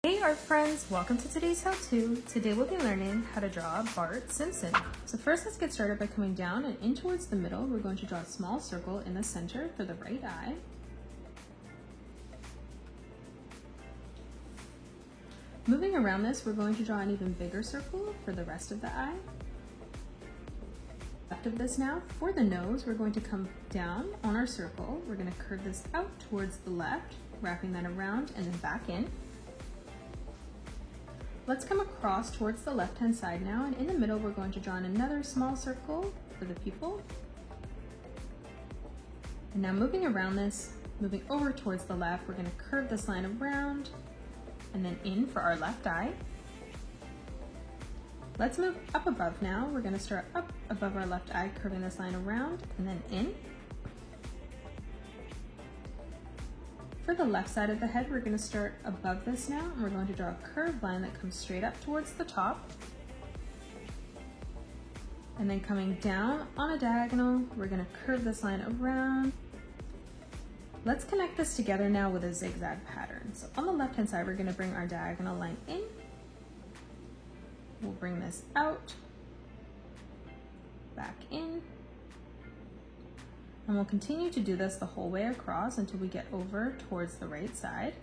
Hey art friends, welcome to today's how-to. Today we'll be learning how to draw Bart Simpson. So first let's get started by coming down and in towards the middle. We're going to draw a small circle in the center for the right eye. Moving around this, we're going to draw an even bigger circle for the rest of the eye. Left of this now, for the nose, we're going to come down on our circle. We're going to curve this out towards the left, wrapping that around and then back in. Let's come across towards the left-hand side now, and in the middle we're going to draw in another small circle for the pupil. And now moving around this, moving over towards the left, we're going to curve this line around and then in for our left eye. Let's move up above now. We're going to start up above our left eye, curving this line around and then in. For the left side of the head, we're going to start above this now, and we're going to draw a curved line that comes straight up towards the top. And then coming down on a diagonal, we're going to curve this line around. Let's connect this together now with a zigzag pattern. So on the left-hand side, we're going to bring our diagonal line in. We'll bring this out, back in. And we'll continue to do this the whole way across until we get over towards the right side.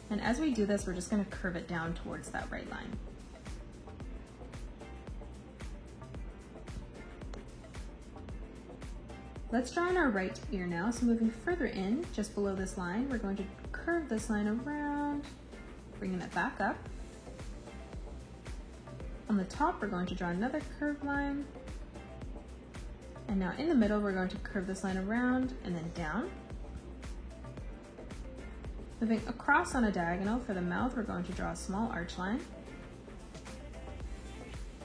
And as we do this, we're just going to curve it down towards that right line. Let's draw in our right ear now. So moving further in, just below this line, we're going to curve this line around, bringing it back up. On the top, we're going to draw another curved line. And now in the middle, we're going to curve this line around and then down. Moving across on a diagonal for the mouth, we're going to draw a small arch line.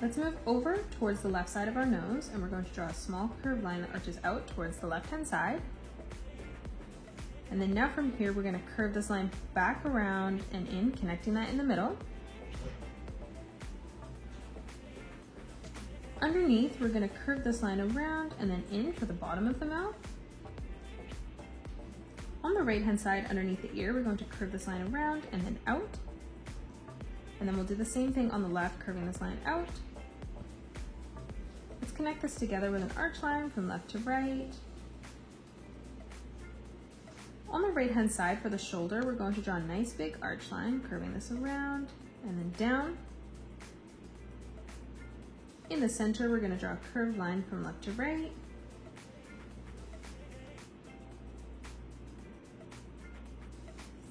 Let's move over towards the left side of our nose, and we're going to draw a small curved line that arches out towards the left-hand side. And then now from here, we're going to curve this line back around and in, connecting that in the middle. Underneath, we're going to curve this line around and then in for the bottom of the mouth. On the right-hand side, underneath the ear, we're going to curve this line around and then out. And then we'll do the same thing on the left, curving this line out. Let's connect this together with an arch line from left to right. On the right-hand side for the shoulder, we're going to draw a nice big arch line, curving this around and then down. In the center, we're going to draw a curved line from left to right.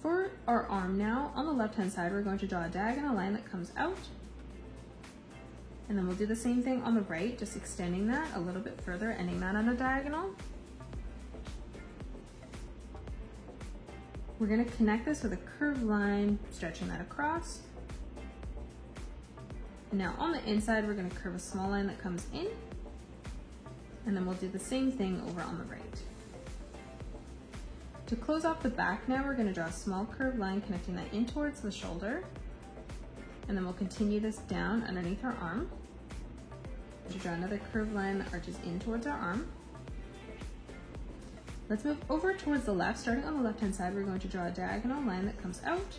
For our arm now, on the left-hand side, we're going to draw a diagonal line that comes out. And then we'll do the same thing on the right, just extending that a little bit further, ending that on a diagonal. We're going to connect this with a curved line, stretching that across. And now on the inside, we're going to curve a small line that comes in, and then we'll do the same thing over on the right. To close off the back now, we're going to draw a small curved line connecting that in towards the shoulder, and then we'll continue this down underneath our arm. To draw another curved line that arches in towards our arm. Let's move over towards the left. Starting on the left-hand side, we're going to draw a diagonal line that comes out,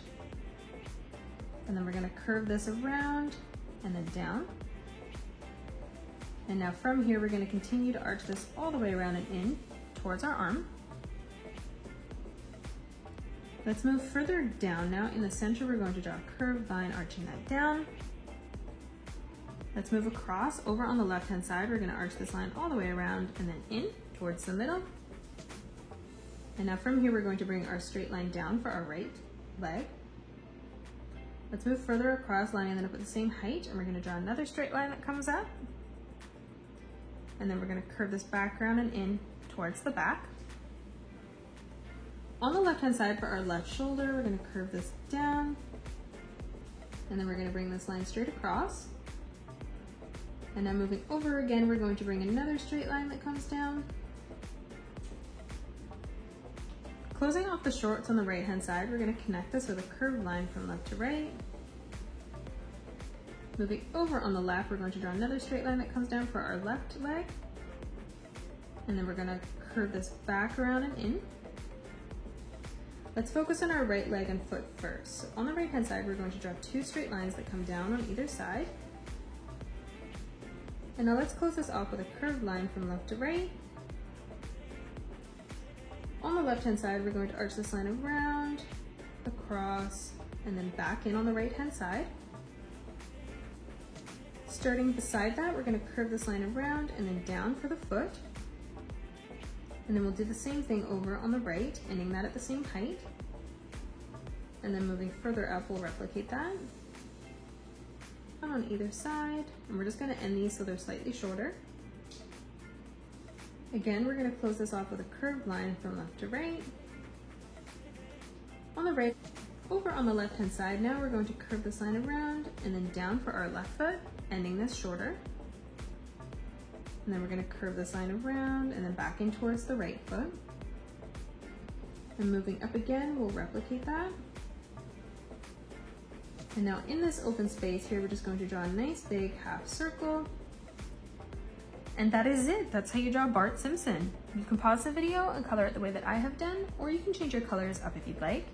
and then we're going to curve this around and then down. And now from here, we're going to continue to arch this all the way around and in towards our arm. Let's move further down now. In the center, we're going to draw a curved line arching that down. Let's move across. Over on the left-hand side, we're going to arch this line all the way around and then in towards the middle. And now from here, we're going to bring our straight line down for our right leg. Let's move further across, lining that up at the same height, and we're going to draw another straight line that comes up. And then we're going to curve this back around and in towards the back. On the left-hand side for our left shoulder, we're going to curve this down. And then we're going to bring this line straight across. And now moving over again, we're going to bring another straight line that comes down. Closing off the shorts on the right-hand side, we're going to connect this with a curved line from left to right. Moving over on the left, we're going to draw another straight line that comes down for our left leg. And then we're going to curve this back around and in. Let's focus on our right leg and foot first. So on the right hand side, we're going to draw 2 straight lines that come down on either side. And now let's close this off with a curved line from left to right. On the left hand side, we're going to arch this line around, across, and then back in on the right hand side. Starting beside that, we're going to curve this line around and then down for the foot. And then we'll do the same thing over on the right, ending that at the same height. And then moving further up, we'll replicate that. On either side, and we're just going to end these so they're slightly shorter. Again, we're going to close this off with a curved line from left to right. On the right, over on the left hand side, now we're going to curve this line around and then down for our left foot, ending this shorter. And then we're going to curve this line around and then back in towards the right foot. And moving up again, we'll replicate that. And now in this open space here, we're just going to draw a nice big half circle. And that is it. That's how you draw Bart Simpson. You can pause the video and color it the way that I have done, or you can change your colors up if you'd like.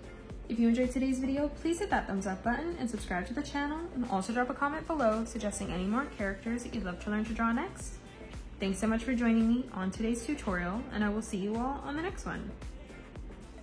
If you enjoyed today's video, please hit that thumbs up button and subscribe to the channel, and also drop a comment below suggesting any more characters that you'd love to learn to draw next. Thanks so much for joining me on today's tutorial, and I will see you all on the next one.